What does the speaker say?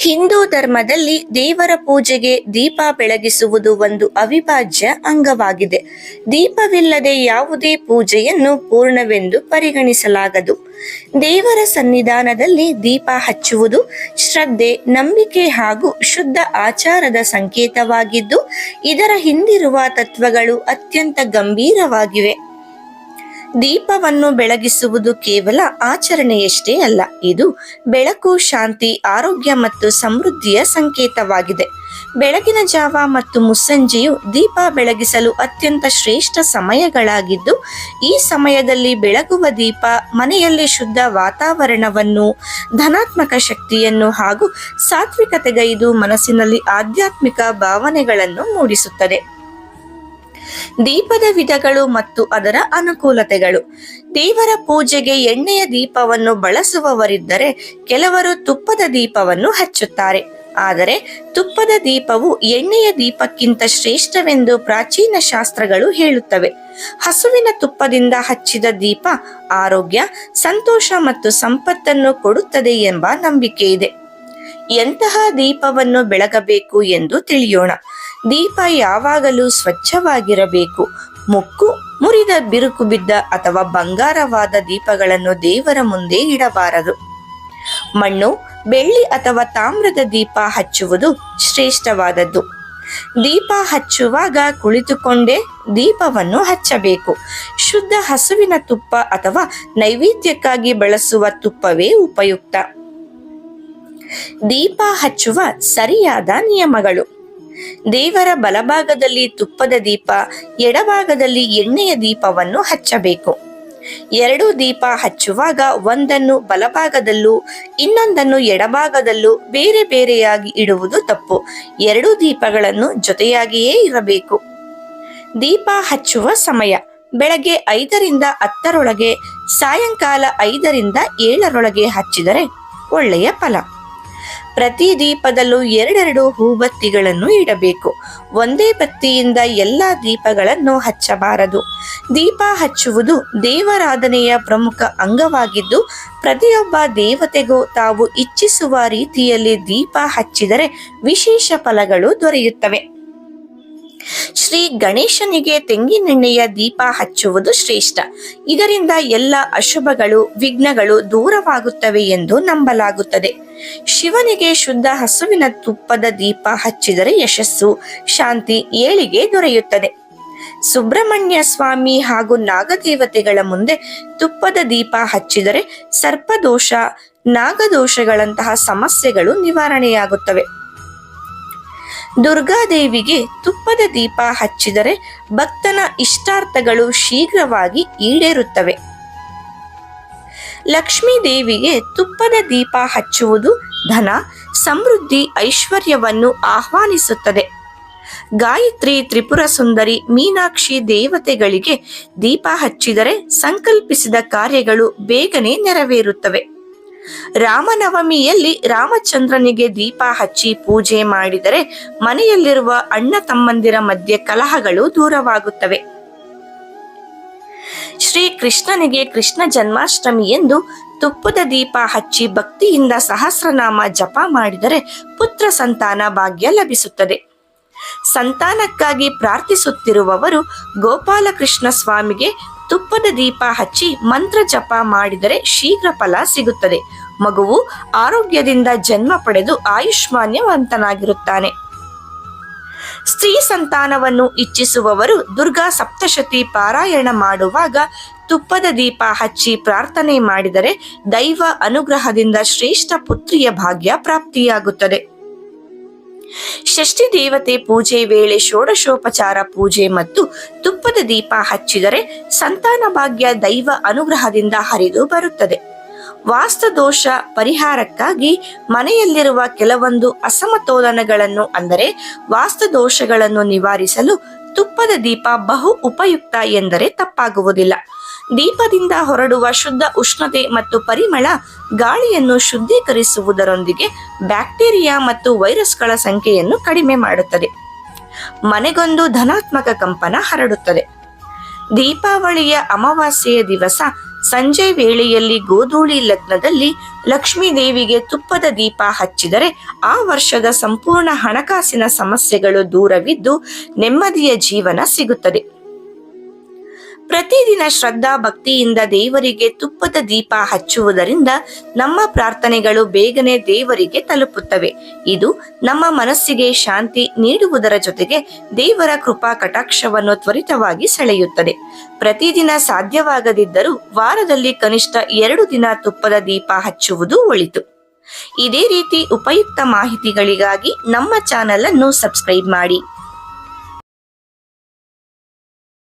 ಹಿಂದೂ ಧರ್ಮದಲ್ಲಿ ದೇವರ ಪೂಜೆಗೆ ದೀಪ ಬೆಳಗಿಸುವುದು ಒಂದು ಅವಿಭಾಜ್ಯ ಅಂಗವಾಗಿದೆ. ದೀಪವಿಲ್ಲದೆ ಯಾವುದೇ ಪೂಜೆಯನ್ನು ಪೂರ್ಣವೆಂದು ಪರಿಗಣಿಸಲಾಗದು. ದೇವರ ಸನ್ನಿಧಾನದಲ್ಲಿ ದೀಪ ಹಚ್ಚುವುದು ಶ್ರದ್ಧೆ, ನಂಬಿಕೆ ಹಾಗೂ ಶುದ್ಧ ಆಚಾರದ ಸಂಕೇತವಾಗಿದ್ದು, ಇದರ ಹಿಂದಿರುವ ತತ್ವಗಳು ಅತ್ಯಂತ ಗಂಭೀರವಾಗಿವೆ. ದೀಪವನ್ನು ಬೆಳಗಿಸುವುದು ಕೇವಲ ಆಚರಣೆಯಷ್ಟೇ ಅಲ್ಲ, ಇದು ಬೆಳಕು, ಶಾಂತಿ, ಆರೋಗ್ಯ ಮತ್ತು ಸಮೃದ್ಧಿಯ ಸಂಕೇತವಾಗಿದೆ. ಬೆಳಗಿನ ಜಾವ ಮತ್ತು ಮುಸ್ಸಂಜೆಯು ದೀಪ ಬೆಳಗಿಸಲು ಅತ್ಯಂತ ಶ್ರೇಷ್ಠ ಸಮಯಗಳಾಗಿದ್ದು, ಈ ಸಮಯದಲ್ಲಿ ಬೆಳಗುವ ದೀಪ ಮನೆಯಲ್ಲಿ ಶುದ್ಧ ವಾತಾವರಣವನ್ನು, ಧನಾತ್ಮಕ ಶಕ್ತಿಯನ್ನು ಹಾಗೂ ಸಾತ್ವಿಕತೆಗೈದು ಮನಸ್ಸಿನಲ್ಲಿ ಆಧ್ಯಾತ್ಮಿಕ ಭಾವನೆಗಳನ್ನು ಮೂಡಿಸುತ್ತದೆ. ದೀಪದ ವಿಧಗಳು ಮತ್ತು ಅದರ ಅನುಕೂಲತೆಗಳು. ದೇವರ ಪೂಜೆಗೆ ಎಣ್ಣೆಯ ದೀಪವನ್ನು ಬಳಸುವವರಿದ್ದರೆ ಕೆಲವರು ತುಪ್ಪದ ದೀಪವನ್ನು ಹಚ್ಚುತ್ತಾರೆ. ಆದರೆ ತುಪ್ಪದ ದೀಪವು ಎಣ್ಣೆಯ ದೀಪಕ್ಕಿಂತ ಶ್ರೇಷ್ಠವೆಂದು ಪ್ರಾಚೀನ ಶಾಸ್ತ್ರಗಳು ಹೇಳುತ್ತವೆ. ಹಸುವಿನ ತುಪ್ಪದಿಂದ ಹಚ್ಚಿದ ದೀಪ ಆರೋಗ್ಯ, ಸಂತೋಷ ಮತ್ತು ಸಂಪತ್ತನ್ನು ಕೊಡುತ್ತದೆ ಎಂಬ ನಂಬಿಕೆ ಇದೆ. ಎಂತಹ ದೀಪವನ್ನು ಬೆಳಗಬೇಕು ಎಂದು ತಿಳಿಯೋಣ. ದೀಪ ಯಾವಾಗಲೂ ಸ್ವಚ್ಛವಾಗಿರಬೇಕು. ಮುಕ್ಕು, ಮುರಿದ, ಬಿರುಕು ಬಿದ್ದ ಅಥವಾ ಬಂಗಾರವಾದ ದೀಪಗಳನ್ನು ದೇವರ ಮುಂದೆ ಇಡಬಾರದು. ಮಣ್ಣು, ಬೆಳ್ಳಿ ಅಥವಾ ತಾಮ್ರದ ದೀಪ ಹಚ್ಚುವುದು ಶ್ರೇಷ್ಠವಾದದ್ದು. ದೀಪ ಹಚ್ಚುವಾಗ ಕುಳಿತುಕೊಂಡೇ ದೀಪವನ್ನು ಹಚ್ಚಬೇಕು. ಶುದ್ಧ ಹಸುವಿನ ತುಪ್ಪ ಅಥವಾ ನೈವೇದ್ಯಕ್ಕಾಗಿ ಬಳಸುವ ತುಪ್ಪವೇ ಉಪಯುಕ್ತ. ದೀಪ ಹಚ್ಚುವ ಸರಿಯಾದ ನಿಯಮಗಳು. ದೇವರ ಬಲಭಾಗದಲ್ಲಿ ತುಪ್ಪದ ದೀಪ, ಎಡಭಾಗದಲ್ಲಿ ಎಣ್ಣೆಯ ದೀಪವನ್ನು ಹಚ್ಚಬೇಕು. ಎರಡು ದೀಪ ಹಚ್ಚುವಾಗ ಒಂದನ್ನು ಬಲಭಾಗದಲ್ಲೂ ಇನ್ನೊಂದನ್ನು ಎಡಭಾಗದಲ್ಲೂ ಬೇರೆ ಬೇರೆಯಾಗಿ ಇಡುವುದು ತಪ್ಪು. ಎರಡೂ ದೀಪಗಳನ್ನು ಜೊತೆಯಾಗಿಯೇ ಇರಬೇಕು. ದೀಪ ಹಚ್ಚುವ ಸಮಯ ಬೆಳಗ್ಗೆ 5ರಿಂದ 10ರೊಳಗೆ, ಸಾಯಂಕಾಲ 5ರಿಂದ 7ರೊಳಗೆ ಹಚ್ಚಿದರೆ ಒಳ್ಳೆಯ ಫಲ. ಪ್ರತಿ ದೀಪದಲ್ಲೂ 2 ಹೂಬತ್ತಿಗಳನ್ನು ಇಡಬೇಕು. ಒಂದೇ ಬತ್ತಿಯಿಂದ ಎಲ್ಲ ದೀಪಗಳನ್ನು ಹಚ್ಚಬಾರದು. ದೀಪ ಹಚ್ಚುವುದು ದೇವಾರಾಧನೆಯ ಪ್ರಮುಖ ಅಂಗವಾಗಿದ್ದು, ಪ್ರತಿಯೊಬ್ಬ ದೇವತೆಗೂ ತಾವು ಇಚ್ಛಿಸುವ ರೀತಿಯಲ್ಲಿ ದೀಪ ಹಚ್ಚಿದರೆ ವಿಶೇಷ ಫಲಗಳು ದೊರೆಯುತ್ತವೆ. ಶ್ರೀ ಗಣೇಶನಿಗೆ ತೆಂಗಿನೆಣ್ಣೆಯ ದೀಪ ಹಚ್ಚುವುದು ಶ್ರೇಷ್ಠ. ಇದರಿಂದ ಎಲ್ಲ ಅಶುಭಗಳು, ವಿಘ್ನಗಳು ದೂರವಾಗುತ್ತವೆ ಎಂದು ನಂಬಲಾಗುತ್ತದೆ. ಶಿವನಿಗೆ ಶುದ್ಧ ಹಸುವಿನ ತುಪ್ಪದ ದೀಪ ಹಚ್ಚಿದರೆ ಯಶಸ್ಸು, ಶಾಂತಿ, ಏಳಿಗೆ ದೊರೆಯುತ್ತದೆ. ಸುಬ್ರಹ್ಮಣ್ಯ ಸ್ವಾಮಿ ಹಾಗೂ ನಾಗದೇವತೆಗಳ ಮುಂದೆ ತುಪ್ಪದ ದೀಪ ಹಚ್ಚಿದರೆ ಸರ್ಪದೋಷ, ನಾಗದೋಷಗಳಂತಹ ಸಮಸ್ಯೆಗಳು ನಿವಾರಣೆಯಾಗುತ್ತವೆ. ದುರ್ಗಾದೇವಿಗೆ ತುಪ್ಪದ ದೀಪ ಹಚ್ಚಿದರೆ ಭಕ್ತನ ಇಷ್ಟಾರ್ಥಗಳು ಶೀಘ್ರವಾಗಿ ಈಡೇರುತ್ತವೆ. ಲಕ್ಷ್ಮೀ ದೇವಿಗೆ ತುಪ್ಪದ ದೀಪ ಹಚ್ಚುವುದು ಧನ, ಸಮೃದ್ಧಿ, ಐಶ್ವರ್ಯವನ್ನು ಆಹ್ವಾನಿಸುತ್ತದೆ. ಗಾಯತ್ರಿ, ತ್ರಿಪುರ ಸುಂದರಿ, ಮೀನಾಕ್ಷಿ ದೇವತೆಗಳಿಗೆ ದೀಪ ಹಚ್ಚಿದರೆ ಸಂಕಲ್ಪಿಸಿದ ಕಾರ್ಯಗಳು ಬೇಗನೆ ನೆರವೇರುತ್ತವೆ. ರಾಮನವಮಿಯಲ್ಲಿ ರಾಮಚಂದ್ರನಿಗೆ ದೀಪ ಹಚ್ಚಿ ಪೂಜೆ ಮಾಡಿದರೆ ಮನೆಯಲ್ಲಿರುವ ಅಣ್ಣ ತಮ್ಮಂದಿರ ಮಧ್ಯೆ ಕಲಹಗಳು ದೂರವಾಗುತ್ತವೆ. ಶ್ರೀ ಕೃಷ್ಣನಿಗೆ ಕೃಷ್ಣ ಜನ್ಮಾಷ್ಟಮಿ ಎಂದು ತುಪ್ಪದ ದೀಪ ಹಚ್ಚಿ ಭಕ್ತಿಯಿಂದ ಸಹಸ್ರನಾಮ ಜಪ ಮಾಡಿದರೆ ಪುತ್ರ ಸಂತಾನ ಭಾಗ್ಯ ಲಭಿಸುತ್ತದೆ. ಸಂತಾನಕ್ಕಾಗಿ ಪ್ರಾರ್ಥಿಸುತ್ತಿರುವವರು ಗೋಪಾಲಕೃಷ್ಣ ಸ್ವಾಮಿಗೆ ತುಪ್ಪದ ದೀಪ ಹಚ್ಚಿ ಮಂತ್ರ ಜಪ ಮಾಡಿದರೆ ಶೀಘ್ರ ಫಲ ಸಿಗುತ್ತದೆ. ಮಗುವು ಆರೋಗ್ಯದಿಂದ ಜನ್ಮ ಪಡೆದು ಆಯುಷ್ಮಾನ್ಯವಂತನಾಗಿರುತ್ತಾನೆ. ಸ್ತ್ರೀ ಸಂತಾನವನ್ನು ಇಚ್ಛಿಸುವವರು ದುರ್ಗಾ ಸಪ್ತಶತಿ ಪಾರಾಯಣ ಮಾಡುವಾಗ ತುಪ್ಪದ ದೀಪ ಹಚ್ಚಿ ಪ್ರಾರ್ಥನೆ ಮಾಡಿದರೆ ದೈವ ಅನುಗ್ರಹದಿಂದ ಶ್ರೇಷ್ಠ ಪುತ್ರಿಯ ಭಾಗ್ಯ ಪ್ರಾಪ್ತಿಯಾಗುತ್ತದೆ. ಷಷ್ಠಿ ದೇವತೆ ಪೂಜೆ ವೇಳೆ ಷೋಡಶೋಪಚಾರ ಪೂಜೆ ಮತ್ತು ತುಪ್ಪದ ದೀಪ ಹಚ್ಚಿದರೆ ಸಂತಾನ ಭಾಗ್ಯ ದೈವ ಅನುಗ್ರಹದಿಂದ ಹರಿದು ಬರುತ್ತದೆ. ವಾಸ್ತುದೋಷ ಪರಿಹಾರಕ್ಕಾಗಿ ಮನೆಯಲ್ಲಿರುವ ಕೆಲವೊಂದು ಅಸಮತೋಲನಗಳನ್ನು ಅಂದರೆ ವಾಸ್ತುದೋಷಗಳನ್ನು ನಿವಾರಿಸಲು ತುಪ್ಪದ ದೀಪ ಬಹು ಉಪಯುಕ್ತ ಎಂದರೆ ತಪ್ಪಾಗುವುದಿಲ್ಲ. ದೀಪದಿಂದ ಹೊರಡುವ ಶುದ್ಧ ಉಷ್ಣತೆ ಮತ್ತು ಪರಿಮಳ ಗಾಳಿಯನ್ನು ಶುದ್ಧೀಕರಿಸುವುದರೊಂದಿಗೆ ಬ್ಯಾಕ್ಟೀರಿಯಾ ಮತ್ತು ವೈರಸ್ಗಳ ಸಂಖ್ಯೆಯನ್ನು ಕಡಿಮೆ ಮಾಡುತ್ತದೆ. ಮನೆಗೊಂದು ಧನಾತ್ಮಕ ಕಂಪನ ಹರಡುತ್ತದೆ. ದೀಪಾವಳಿಯ ಅಮಾವಾಸ್ಯೆಯ ದಿವಸ ಸಂಜೆ ವೇಳೆಯಲ್ಲಿ ಗೋಧೂಳಿ ಲಗ್ನದಲ್ಲಿ ಲಕ್ಷ್ಮೀ ದೇವಿಗೆ ತುಪ್ಪದ ದೀಪ ಹಚ್ಚಿದರೆ ಆ ವರ್ಷದ ಸಂಪೂರ್ಣ ಹಣಕಾಸಿನ ಸಮಸ್ಯೆಗಳು ದೂರವಿದ್ದು ನೆಮ್ಮದಿಯ ಜೀವನ ಸಿಗುತ್ತದೆ. ಪ್ರತಿದಿನ ಶ್ರದ್ಧಾ ಭಕ್ತಿಯಿಂದ ದೇವರಿಗೆ ತುಪ್ಪದ ದೀಪ ಹಚ್ಚುವುದರಿಂದ ನಮ್ಮ ಪ್ರಾರ್ಥನೆಗಳು ಬೇಗನೆ ದೇವರಿಗೆ ತಲುಪುತ್ತವೆ. ಇದು ನಮ್ಮ ಮನಸ್ಸಿಗೆ ಶಾಂತಿ ನೀಡುವುದರ ಜೊತೆಗೆ ದೇವರ ಕೃಪಾ ಕಟಾಕ್ಷವನ್ನು ತ್ವರಿತವಾಗಿ ಸೆಳೆಯುತ್ತದೆ. ಪ್ರತಿದಿನ ಸಾಧ್ಯವಾಗದಿದ್ದರೂ ವಾರದಲ್ಲಿ ಕನಿಷ್ಠ 2 ದಿನ ತುಪ್ಪದ ದೀಪ ಹಚ್ಚುವುದು ಒಳಿತು. ಇದೇ ರೀತಿ ಉಪಯುಕ್ತ ಮಾಹಿತಿಗಳಿಗಾಗಿ ನಮ್ಮ ಚಾನೆಲ್ ಅನ್ನು ಸಬ್ಸ್ಕ್ರೈಬ್ ಮಾಡಿ.